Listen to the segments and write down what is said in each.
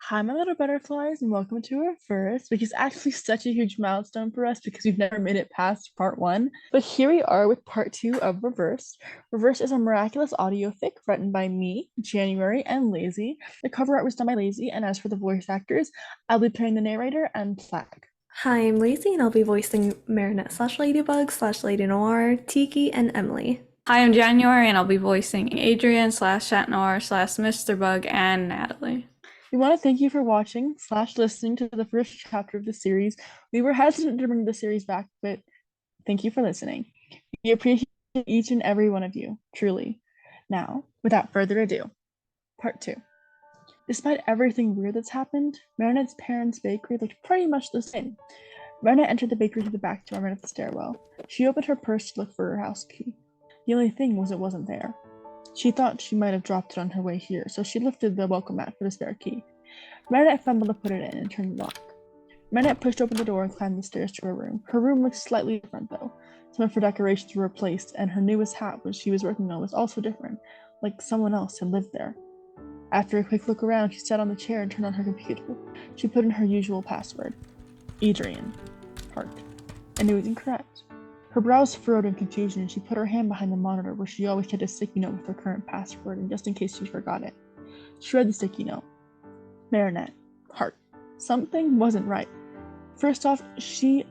Hi, my little butterflies, and welcome to our first, which is actually such a huge milestone for us because we've never made it past part one. But here we are with part two of Reversed. Reversed is a miraculous audiofic written by me, January, and Lazy. The cover art was done by Lazy, and as for the voice actors, I'll be playing the narrator and Plagg. Hi, I'm Lacey, and I'll be voicing Marinette slash Ladybug slash Lady Noire, Tikki, and Emilie. Hi, I'm January, and I'll be voicing Adrien slash Chat Noir slash Mr. Bug and Nathalie. We want to thank you for watching / listening to the first chapter of the series. We were hesitant to bring the series back, but thank you for listening. We appreciate each and every one of you, truly. Now, without further ado, part two. Despite everything weird that's happened, Marinette's parents' bakery looked pretty much the same. Marinette entered the bakery through the back door and ran up the stairwell. She opened her purse to look for her house key. The only thing was it wasn't there. She thought she might have dropped it on her way here, so she lifted the welcome mat for the spare key. Marinette fumbled to put it in and turned the lock. Marinette pushed open the door and climbed the stairs to her room. Her room looked slightly different, though. Some of her decorations were replaced, and her newest hat, which she was working on, was also different, like someone else had lived there. After a quick look around, she sat on the chair and turned on her computer. She put in her usual password, Adrien, heart, and it was incorrect. Her brows furrowed in confusion, and she put her hand behind the monitor where she always kept a sticky note with her current password, and just in case she forgot it. She read the sticky note. Marinette, heart. Something wasn't right. First off, she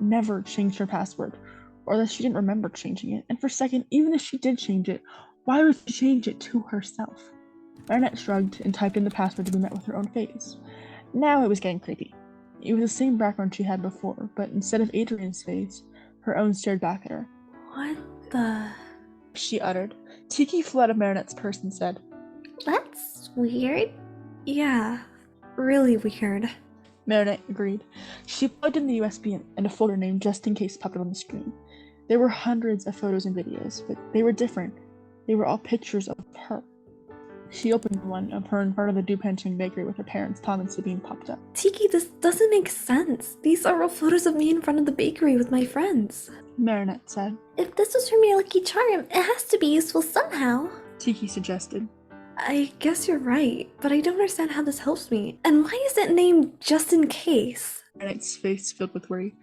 never changed her password, or that she didn't remember changing it. And for second, even if she did change it, why would she change it to herself? Marinette shrugged and typed in the password to be met with her own face. Now it was getting creepy. It was the same background she had before, but instead of Adrien's face, her own stared back at her. What the? She uttered. Tikki flew out of Marinette's purse and said, That's weird. Yeah, really weird. Marinette agreed. She plugged in the USB and a folder name just in case popped up on the screen. There were hundreds of photos and videos, but they were different. They were all pictures of her. She opened one of her in front of the Dupenching bakery with her parents, Tom and Sabine, popped up. Tikki, this doesn't make sense. These are all photos of me in front of the bakery with my friends. Marinette said. If this was from your lucky charm, it has to be useful somehow. Tikki suggested. I guess you're right, but I don't understand how this helps me. And why is it named Just In Case? Marinette's face filled with worry.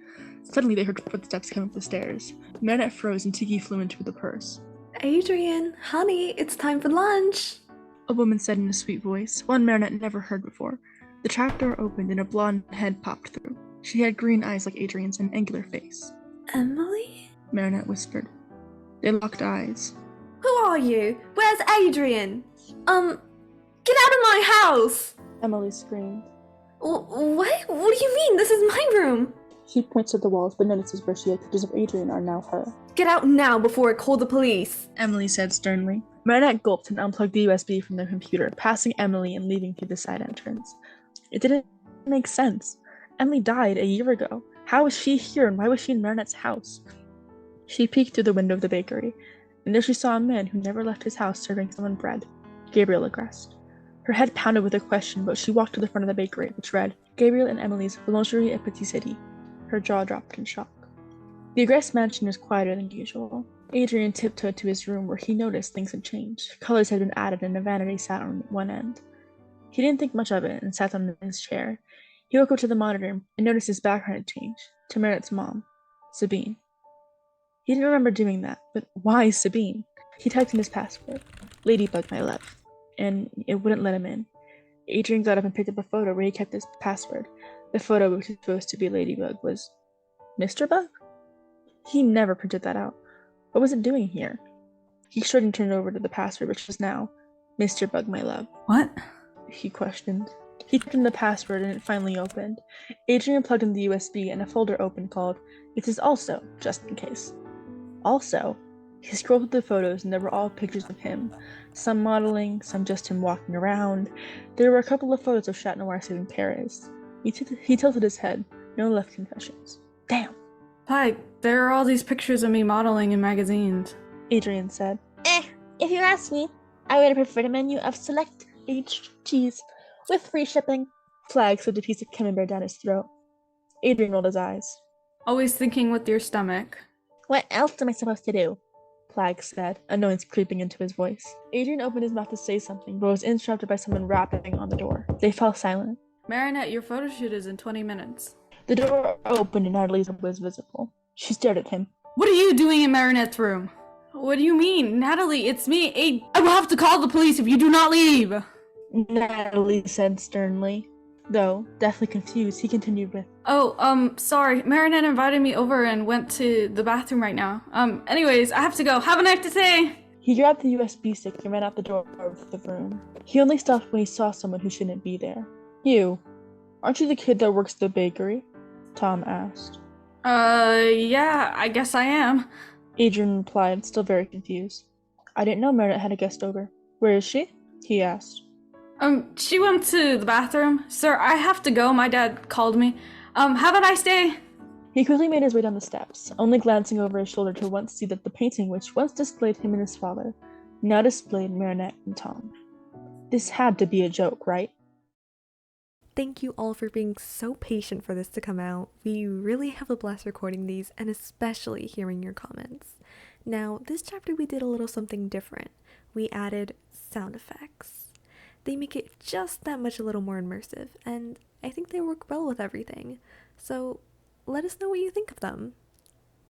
Suddenly they heard footsteps coming up the stairs. Marinette froze and Tikki flew into the purse. Adrien, honey, it's time for lunch. A woman said in a sweet voice, one Marinette never heard before. The trapdoor opened and a blonde head popped through. She had green eyes like Adrien's and an angular face. Emilie? Marinette whispered. They locked eyes. Who are you? Where's Adrien? Get out of my house! Emilie screamed. What? What do you mean? This is my room! She points at the walls but notices where she had pictures of Adrien are now her. Get out now before I call the police! Emilie said sternly. Marinette gulped and unplugged the USB from the computer, passing Emilie and leaving through the side entrance. It didn't make sense. Emilie died a year ago. How was she here and why was she in Marinette's house? She peeked through the window of the bakery, and there she saw a man who never left his house serving someone bread. Gabriel Agreste. Her head pounded with a question, but she walked to the front of the bakery, which read, Gabriel and Emilie's Boulangerie et Pâtisserie. Her jaw dropped in shock. The Agreste mansion was quieter than usual. Adrien tiptoed to his room where he noticed things had changed. Colors had been added and a vanity sat on one end. He didn't think much of it and sat on his chair. He woke up to the monitor and noticed his background had changed, to Marinette's mom, Sabine. He didn't remember doing that, but why Sabine? He typed in his password, Ladybug, my love, and it wouldn't let him in. Adrien got up and picked up a photo where he kept his password. The photo, which was supposed to be Ladybug, was Mr. Bug? He never printed that out. What was it doing here? He shrugged and turned over to the password, which was now, Mr. Bug, my love. What? He questioned. He typed in the password and it finally opened. Adrien plugged in the USB and a folder opened called, This is also just in case. Also, he scrolled through the photos and there were all pictures of him. Some modeling, some just him walking around. There were a couple of photos of Chat Noir saving Paris. He tilted his head. No left confessions. Damn, Plagg, there are all these pictures of me modeling in magazines. Adrien said. If you ask me, I would prefer the menu of select aged cheese with free shipping. Plagg slipped a piece of camembert down his throat. Adrien rolled his eyes. Always thinking with your stomach. What else am I supposed to do? Plagg said, annoyance creeping into his voice. Adrien opened his mouth to say something, but was interrupted by someone rapping on the door. They fell silent. Marinette, your photo shoot is in 20 minutes. The door opened and Natalie's head was visible. She stared at him. What are you doing in Marinette's room? What do you mean? Natalie, it's me. I will have to call the police if you do not leave. Natalie said sternly. Though, deathly confused, he continued with, Sorry. Marinette invited me over and went to the bathroom right now. Anyways, I have to go. Have a nice day. He grabbed the USB stick and ran out the door of the room. He only stopped when he saw someone who shouldn't be there. You. Aren't you the kid that works at the bakery? Tom asked. Yeah, I guess I am. Adrien replied, still very confused. I didn't know Marinette had a guest over. Where is she? He asked. She went to the bathroom. Sir, I have to go. My dad called me. Have a nice day. He quickly made his way down the steps, only glancing over his shoulder to once see that the painting which once displayed him and his father now displayed Marinette and Tom. This had to be a joke, right? Thank you all for being so patient for this to come out. We really have a blast recording these and especially hearing your comments. Now, this chapter we did a little something different. We added sound effects. They make it just that much a little more immersive, and I think they work well with everything. So let us know what you think of them.